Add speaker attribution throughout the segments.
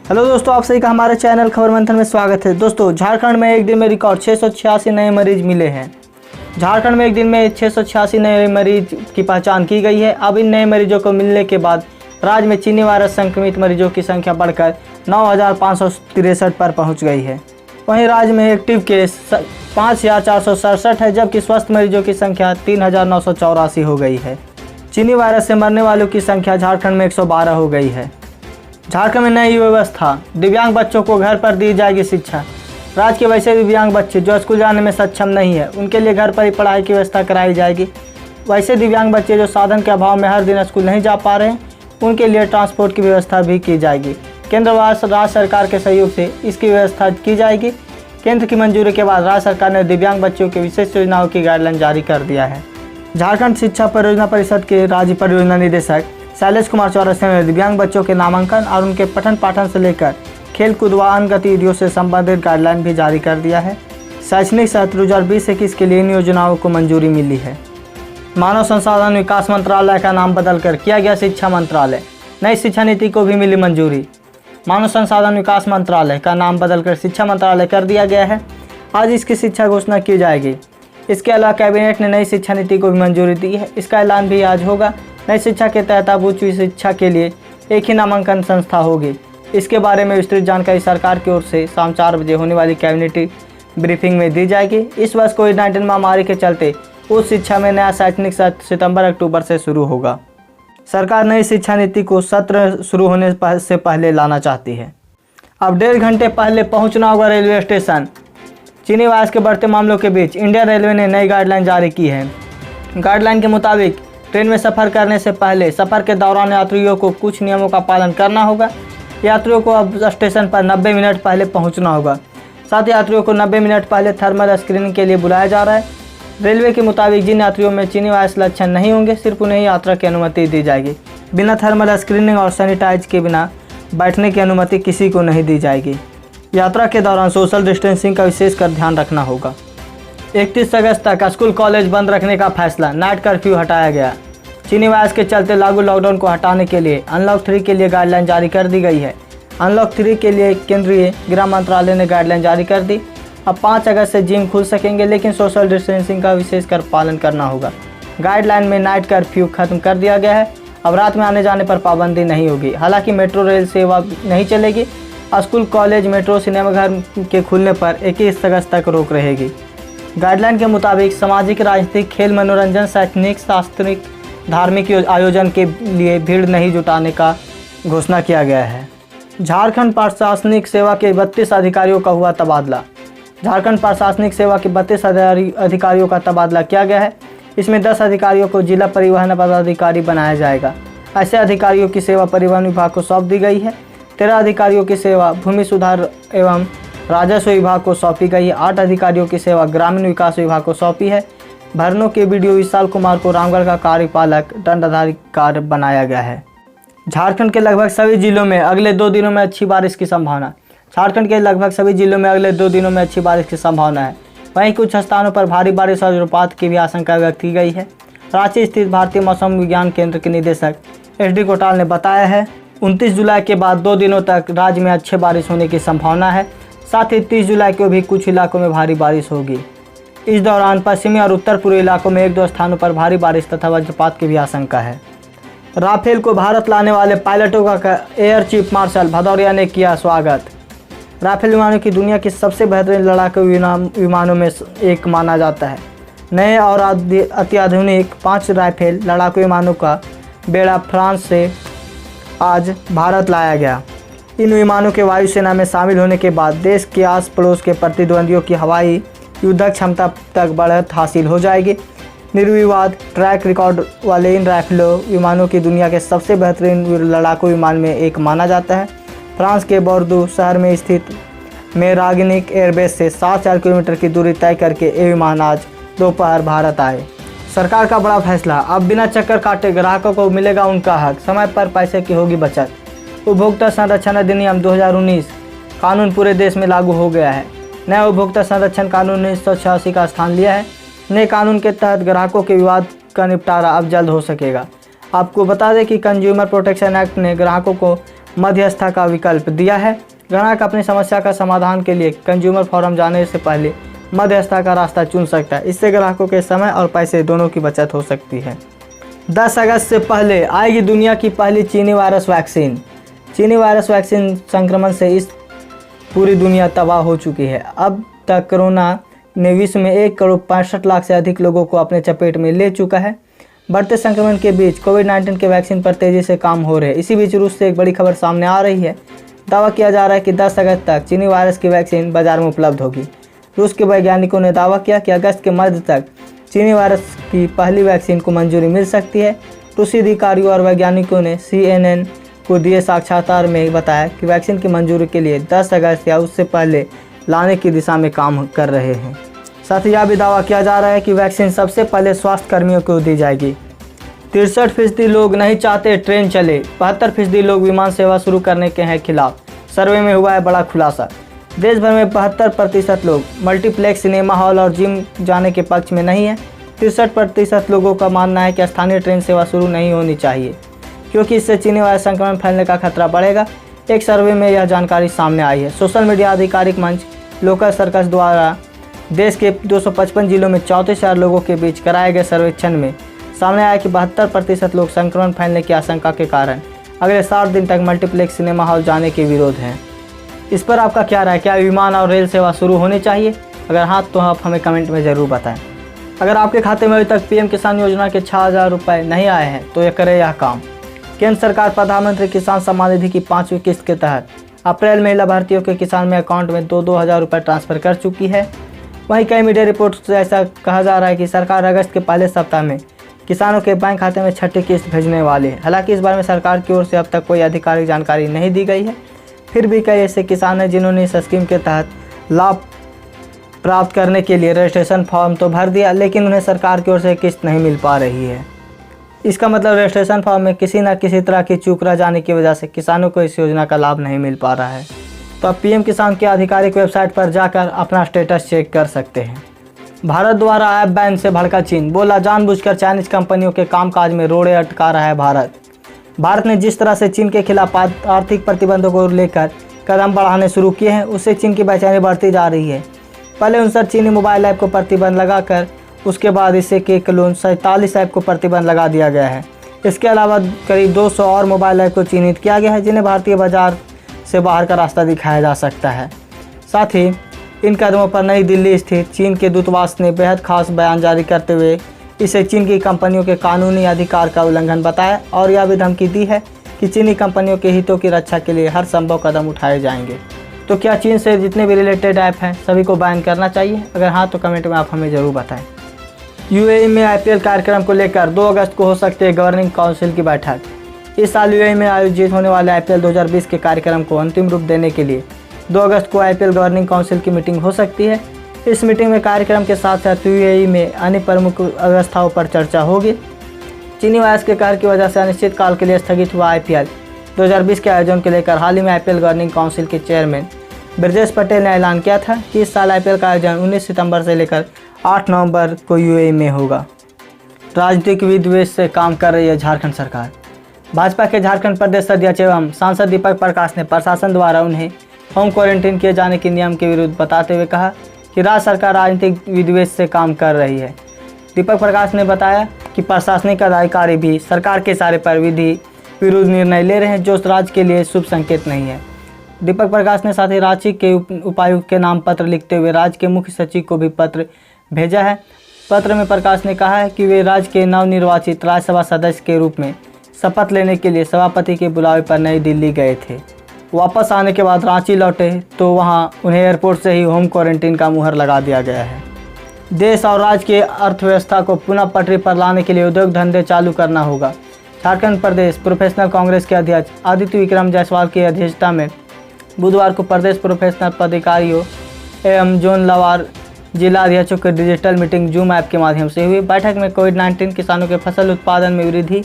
Speaker 1: Hello दोस्तों, आप सभी का हमारे चैनल खबर मंथन में स्वागत है। दोस्तों, झारखंड में एक दिन में रिकॉर्ड 686 नए मरीज मिले हैं। झारखंड में एक दिन में 686 नए मरीज की पहचान की गई है। अब इन नए मरीजों को मिलने के बाद राज्य में चीनी वायरस संक्रमित मरीजों की संख्या बढ़कर 9,563 पर पहुंच गई है। वहीं राज्य में एक्टिव केस 5,467 है, जबकि स्वस्थ मरीजों की संख्या 3,984 हो गई है। चीनी वायरस से मरने वालों की संख्या झारखंड में 112 हो गई है। झारखंड में नई व्यवस्था, दिव्यांग बच्चों को घर पर दी जाएगी शिक्षा। राज्य के वैसे दिव्यांग बच्चे जो स्कूल जाने में सक्षम नहीं है, उनके लिए घर पर ही पढ़ाई की व्यवस्था कराई जाएगी। वैसे दिव्यांग बच्चे जो साधन के अभाव में हर दिन स्कूल नहीं जा पा रहे हैं, उनके लिए ट्रांसपोर्ट की व्यवस्था भी की जाएगी। केंद्र व राज्य सरकार के सहयोग से इसकी व्यवस्था की जाएगी। केंद्र की मंजूरी के बाद राज्य सरकार ने दिव्यांग बच्चों की विशेष योजनाओं की गाइडलाइन जारी कर दिया है। झारखंड शिक्षा परियोजना परिषद के राज्य परियोजना निदेशक शैलेश कुमार चौरसिया ने दिव्यांग बच्चों के नामांकन और उनके पठन पाठन से लेकर खेल कूद व अन्य गतिविधियों से संबंधित गाइडलाइन भी जारी कर दिया है। शैक्षणिक सत्र 2020-21 के लिए इन योजनाओं को मंजूरी मिली है। मानव संसाधन विकास मंत्रालय का नाम बदलकर किया गया शिक्षा मंत्रालय। नई शिक्षा नीति को भी मिली मंजूरी। मानव संसाधन विकास मंत्रालय का नाम बदलकर शिक्षा मंत्रालय कर दिया गया है। आज इसकी शिक्षा घोषणा की जाएगी। इसके अलावा कैबिनेट ने नई शिक्षा नीति को भी मंजूरी दी है। इसका ऐलान भी आज होगा। नई शिक्षा के तहत अब उच्च शिक्षा के लिए एक ही नामांकन संस्था होगी। इसके बारे में विस्तृत जानकारी सरकार की ओर से शाम 4 बजे होने वाली कैबिनेट ब्रीफिंग में दी जाएगी। इस वर्ष कोविड-19 महामारी के चलते उच्च शिक्षा में नया शैक्षणिक सत्र सितंबर-अक्टूबर से शुरू होगा। सरकार नई शिक्षा नीति को सत्र शुरू होने से पहले लाना चाहती है। अब 1.5 घंटे पहले पहुंचना होगा रेलवे स्टेशन। चीनी वायरस के बढ़ते मामलों के बीच इंडियन रेलवे ने नई गाइडलाइन जारी की है। गाइडलाइन के मुताबिक ट्रेन में सफ़र करने से पहले सफ़र के दौरान यात्रियों को कुछ नियमों का पालन करना होगा। यात्रियों को अब स्टेशन पर 90 मिनट पहले पहुंचना होगा। साथ ही यात्रियों को 90 मिनट पहले थर्मल स्क्रीनिंग के लिए बुलाया जा रहा है। रेलवे के मुताबिक जिन यात्रियों में चीनी वायरस लक्षण नहीं होंगे, सिर्फ उन्हें ही यात्रा की अनुमति दी जाएगी। बिना थर्मल स्क्रीनिंग और सैनिटाइज के बिना बैठने की अनुमति किसी को नहीं दी जाएगी। यात्रा के दौरान सोशल डिस्टेंसिंग का विशेषकर ध्यान रखना होगा। 31 अगस्त तक स्कूल कॉलेज बंद रखने का फैसला, नाइट कर्फ्यू हटाया गया। चीनी वायरस के चलते लागू लॉकडाउन को हटाने के लिए अनलॉक 3 के लिए गाइडलाइन जारी कर दी गई है। अनलॉक 3 के लिए केंद्रीय गृह मंत्रालय ने गाइडलाइन जारी कर दी। अब 5 अगस्त से जिम खुल सकेंगे, लेकिन सोशल डिस्टेंसिंग का विशेषकर पालन करना होगा। गाइडलाइन में नाइट कर्फ्यू खत्म कर दिया गया है। अब रात में आने जाने पर पाबंदी नहीं होगी। हालांकि मेट्रो रेल सेवा नहीं चलेगी। स्कूल कॉलेज मेट्रो सिनेमाघर के खुलने पर 21 अगस्त तक रोक रहेगी। गाइडलाइन के मुताबिक सामाजिक, राजनीतिक, खेल, मनोरंजन, शैक्षणिक, सांस्कृतिक, धार्मिक आयोजन के लिए भीड़ नहीं जुटाने का घोषणा किया गया है। झारखंड प्रशासनिक सेवा के 32 अधिकारियों का हुआ तबादला। झारखंड प्रशासनिक सेवा के 32 अधिकारियों का तबादला किया गया है। इसमें 10 अधिकारियों को जिला परिवहन पदाधिकारी बनाया जाएगा। ऐसे अधिकारियों की सेवा परिवहन विभाग को सौंप दी गई है। 13 अधिकारियों की सेवा भूमि सुधार एवं राजस्व विभाग को सौंपी गई है। 8 अधिकारियों की सेवा ग्रामीण विकास विभाग को सौंपी है। भरनों के बीडीओ विशाल कुमार को रामगढ़ का कार्यपालक दंडाधिकारी बनाया गया है। झारखंड के लगभग सभी जिलों में अगले 2 दिनों में अच्छी बारिश की संभावना। झारखंड के लगभग सभी जिलों में अगले 2 दिनों में अच्छी बारिश की संभावना है। वहीं कुछ स्थानों पर भारी बारिश और वज्रपात की भी आशंका व्यक्त की गई है। रांची स्थित भारतीय मौसम विज्ञान केंद्र के निदेशक SD कोटाल ने बताया है 29 जुलाई के बाद 2 दिनों तक राज्य में अच्छी बारिश होने की संभावना है। साथ ही 30 जुलाई को भी कुछ इलाकों में भारी बारिश होगी। इस दौरान पश्चिमी और उत्तर पूर्वी इलाकों में 1-2 स्थानों पर भारी बारिश तथा वज्रपात की भी आशंका है। राफेल को भारत लाने वाले पायलटों का एयर चीफ मार्शल भदौरिया ने किया स्वागत। राफेल विमानों की दुनिया की सबसे बेहतरीन लड़ाकू विमानों में एक माना जाता है। नए और अत्याधुनिक 5 राफेल लड़ाकू विमानों का बेड़ा फ्रांस से आज भारत लाया गया। इन विमानों के वायुसेना में शामिल होने के बाद देश के आस पड़ोस के प्रतिद्वंदियों की हवाई युद्धक क्षमता तक बढ़त हासिल हो जाएगी। निर्विवाद ट्रैक रिकॉर्ड वाले इन राफेलों विमानों की दुनिया के सबसे बेहतरीन लड़ाकू विमान में एक माना जाता है। फ्रांस के बोर्दो शहर में स्थित मेराग्निक एयरबेस से 7,000 किलोमीटर की दूरी तय करके ये विमान आज दोपहर भारत आए। सरकार का बड़ा फैसला, अब बिना चक्कर काटे ग्राहकों को मिलेगा उनका हक। समय पर पैसे की होगी बचत। उपभोक्ता संरक्षण अधिनियम 2019 कानून पूरे देश में लागू हो गया है। नया उपभोक्ता संरक्षण कानून 1986 का स्थान लिया है। नए कानून के तहत ग्राहकों के विवाद का निपटारा अब जल्द हो सकेगा। आपको बता दें कि कंज्यूमर प्रोटेक्शन एक्ट ने ग्राहकों को मध्यस्थता का विकल्प दिया है। ग्राहक अपनी समस्या का समाधान के लिए कंज्यूमर फोरम जाने से पहले मध्यस्थता का रास्ता चुन सकता है। इससे ग्राहकों के समय और पैसे दोनों की बचत हो सकती है। 10 अगस्त से पहले आएगी दुनिया की पहली चीनी वायरस वैक्सीन। चीनी वायरस वैक्सीन संक्रमण से इस पूरी दुनिया तबाह हो चुकी है। अब तक कोरोना ने विश्व में 1,65,00,000 से अधिक लोगों को अपने चपेट में ले चुका है। बढ़ते संक्रमण के बीच कोविड-19 के वैक्सीन पर तेजी से काम हो रहे हैं। इसी बीच रूस से एक बड़ी खबर सामने आ रही है। दावा किया जा रहा है कि 10 अगस्त तक चीनी वायरस की वैक्सीन बाजार में उपलब्ध होगी। रूस के वैज्ञानिकों ने दावा किया कि अगस्त के मध्य तक चीनी वायरस की पहली वैक्सीन को मंजूरी मिल सकती है। रूसी अधिकारियों और वैज्ञानिकों ने CNN को दिए साक्षात्कार में बताया कि वैक्सीन की मंजूरी के लिए 10 अगस्त या उससे पहले लाने की दिशा में काम कर रहे हैं। साथ ही यह भी दावा किया जा रहा है कि वैक्सीन सबसे पहले स्वास्थ्य कर्मियों को दी जाएगी। 63% लोग नहीं चाहते ट्रेन चले, 72% लोग विमान सेवा शुरू करने के हैं खिलाफ। सर्वे में हुआ है बड़ा खुलासा। देश भर में 72% लोग मल्टीप्लेक्स, सिनेमा हॉल और जिम जाने के पक्ष में नहीं है। 63% लोगों का मानना है कि स्थानीय ट्रेन सेवा शुरू नहीं होनी चाहिए क्योंकि इससे चीनी वायरस संक्रमण फैलने का खतरा बढ़ेगा। एक सर्वे में यह जानकारी सामने आई है। सोशल मीडिया आधिकारिक मंच लोकल सर्कस द्वारा देश के 255 जिलों में 34,000 लोगों के बीच कराए गए सर्वेक्षण में सामने आया कि 72% लोग संक्रमण फैलने की आशंका के कारण अगले 60 दिन तक मल्टीप्लेक्स, सिनेमा हॉल जाने के विरोध हैं। इस पर आपका क्या राय? क्या विमान और रेल सेवा शुरू होनी चाहिए? अगर हाँ तो आप हमें कमेंट में ज़रूर बताएं। अगर आपके खाते में अभी तक PM किसान योजना के 6,000 रुपये नहीं आए हैं तो करें यह काम। केंद्र सरकार प्रधानमंत्री किसान सम्मान निधि की 5वीं किस्त के तहत अप्रैल में लाभार्थियों के किसान में अकाउंट में 2-2 हज़ार रुपये ट्रांसफ़र कर चुकी है। वहीं कई मीडिया रिपोर्ट से ऐसा कहा जा रहा है कि सरकार अगस्त के पहले सप्ताह में किसानों के बैंक खाते में 6ठी किस्त भेजने वाली है। हालांकि इस बारे में सरकार की ओर से अब तक कोई आधिकारिक जानकारी नहीं दी गई है। फिर भी कई ऐसे किसान हैं जिन्होंने इस स्कीम के तहत लाभ प्राप्त करने के लिए रजिस्ट्रेशन फॉर्म तो भर दिया, लेकिन उन्हें सरकार की ओर से किस्त नहीं मिल पा रही है। इसका मतलब रजिस्ट्रेशन फॉर्म में किसी न किसी तरह की चूक रह जाने की वजह से किसानों को इस योजना का लाभ नहीं मिल पा रहा है। तो आप PM किसान की आधिकारिक वेबसाइट पर जाकर अपना स्टेटस चेक कर सकते हैं। भारत द्वारा ऐप बैन से भड़का चीन, बोला जानबूझकर चाइनीज कंपनियों के कामकाज में रोड़े अटका रहा है भारत ने जिस तरह से चीन के खिलाफ आर्थिक प्रतिबंधों को लेकर कदम बढ़ाने शुरू किए हैं, उससे चीन की बेचैनी बढ़ती जा रही है। पहले 59 चीनी मोबाइल ऐप को प्रतिबंध लगाकर उसके बाद इससे के 47 ऐप को प्रतिबंध लगा दिया गया है। इसके अलावा करीब 200 और मोबाइल ऐप को चिन्हित किया गया है जिन्हें भारतीय बाजार से बाहर का रास्ता दिखाया जा सकता है। साथ ही इन कदमों पर नई दिल्ली स्थित चीन के दूतावास ने बेहद खास बयान जारी करते हुए इसे चीन की कंपनियों के कानूनी अधिकार का उल्लंघन बताया और यह भी धमकी दी है कि चीनी कंपनियों के हितों की रक्षा के लिए हर संभव कदम उठाए जाएंगे। तो क्या चीन से जितने भी रिलेटेड ऐप हैं सभी को बैन करना चाहिए? अगर हाँ तो कमेंट में आप हमें ज़रूर बताएं। UAE में IPL कार्यक्रम को लेकर 2 अगस्त को हो सकती है गवर्निंग काउंसिल की बैठक। इस साल UAE में आयोजित होने वाले IPL 2020 के कार्यक्रम को अंतिम रूप देने के लिए 2 अगस्त को IPL गवर्निंग काउंसिल की मीटिंग हो सकती है। इस मीटिंग में कार्यक्रम के साथ साथ UAE में अन्य प्रमुख व्यवस्थाओं पर चर्चा होगी। चीनी वायरस के कहर की वजह से अनिश्चित काल के लिए स्थगित हुआ IPL 2020 के आयोजन को लेकर हाल ही में IPL गवर्निंग काउंसिल के चेयरमैन ब्रजेश पटेल ने ऐलान किया था कि इस साल IPL का आयोजन 19 सितंबर से लेकर 8 नवंबर को UAE में होगा। राजनीतिक विद्वेष से काम कर रही है झारखंड सरकार। भाजपा के झारखंड प्रदेश अध्यक्ष एवं सांसद दीपक प्रकाश ने प्रशासन द्वारा उन्हें होम क्वारंटीन किए जाने के नियम के विरुद्ध बताते हुए कहा कि राज्य सरकार राजनीतिक विद्वेष से काम कर रही है। दीपक प्रकाश ने बताया कि प्रशासनिक अधिकारी भी सरकार के इशारे पर विरुद्ध निर्णय ले रहे हैं जो राज्य के लिए शुभ संकेत नहीं है। दीपक प्रकाश ने साथ ही रांची के उपायुक्त के नाम पत्र लिखते हुए राज्य के मुख्य सचिव को भी पत्र भेजा है। पत्र में प्रकाश ने कहा है कि वे राज्य के नवनिर्वाचित राज्यसभा सदस्य के रूप में शपथ लेने के लिए सभापति के बुलावे पर नई दिल्ली गए थे। वापस आने के बाद रांची लौटे तो वहां उन्हें एयरपोर्ट से ही होम क्वारंटीन का मुहर लगा दिया गया है। देश और राज्य की अर्थव्यवस्था को पुनः पटरी पर लाने के लिए उद्योग धंधे चालू करना होगा। झारखंड प्रदेश प्रोफेशनल कांग्रेस के अध्यक्ष आदित्य विक्रम जायसवाल की अध्यक्षता में बुधवार को प्रदेश प्रोफेशनल पदाधिकारियों एवं जोन लवार जिला अध्यक्षों की डिजिटल मीटिंग जूम ऐप के माध्यम से हुई। बैठक में कोविड-19 किसानों के फसल उत्पादन में वृद्धि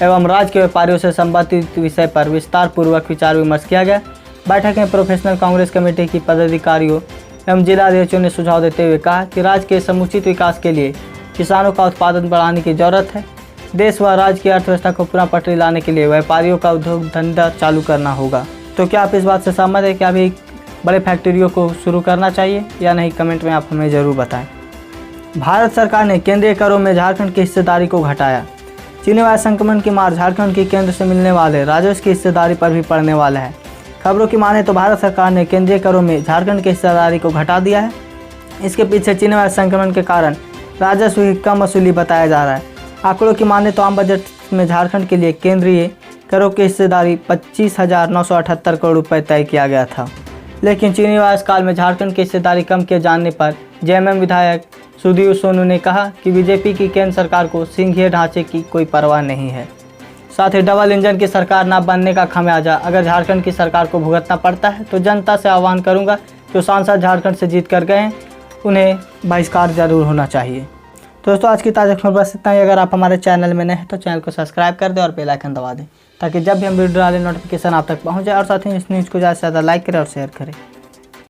Speaker 1: एवं राज्य के व्यापारियों से संबंधित विषय पर विस्तार पूर्वक विचार विमर्श किया गया। बैठक में प्रोफेशनल कांग्रेस कमेटी की पदाधिकारियों एवं जिला अध्यक्षों ने सुझाव देते हुए कहा कि राज्य के समुचित विकास के लिए किसानों का उत्पादन बढ़ाने की जरूरत है। देश व राज्य की अर्थव्यवस्था को पुनः पटरी लाने के लिए व्यापारियों का उद्योग धंधा चालू करना होगा। तो क्या आप इस बात से सहमत है कि अभी बड़े फैक्ट्रियों को शुरू करना चाहिए या नहीं? कमेंट में आप हमें ज़रूर बताएं। भारत सरकार ने केंद्रीय करों में झारखंड की हिस्सेदारी को घटाया। चीनी वायरस संक्रमण की मार झारखंड की केंद्र से मिलने वाले राजस्व की हिस्सेदारी पर भी पड़ने वाला है। खबरों की माने तो भारत सरकार ने केंद्रीय करों में झारखंड की हिस्सेदारी को घटा दिया है। इसके पीछे चीनी वायरस संक्रमण के कारण राजस्व की कम वसूली बताया जा रहा है। आंकड़ों की माने तो आम बजट में झारखंड के लिए केंद्रीय करों की हिस्सेदारी 25,978 करोड़ रुपये तय किया गया था, लेकिन चीनी वायरस काल में झारखंड की हिस्सेदारी कम किए जाने पर जेएमएम विधायक सुधीर सोनू ने कहा कि बीजेपी की केंद्र सरकार को संघीय ढांचे की कोई परवाह नहीं है। साथ ही डबल इंजन की सरकार न बनने का खामियाजा अगर झारखंड की सरकार को भुगतना पड़ता है तो जनता से आह्वान करूंगा, जो सांसद झारखंड से जीत कर गए हैं उन्हें बहिष्कार जरूर होना चाहिए। दोस्तों, आज की ताज़ा खबर बस इतना ही। अगर आप हमारे चैनल में नए हैं तो चैनल को सब्सक्राइब कर दें और बेल आइकन दबा दें, ताकि जब भी हम वीडियो डालें नोटिफिकेशन आप तक पहुँच जाए। और साथ ही इस न्यूज़ को ज़्यादा से ज़्यादा लाइक करें और शेयर करें।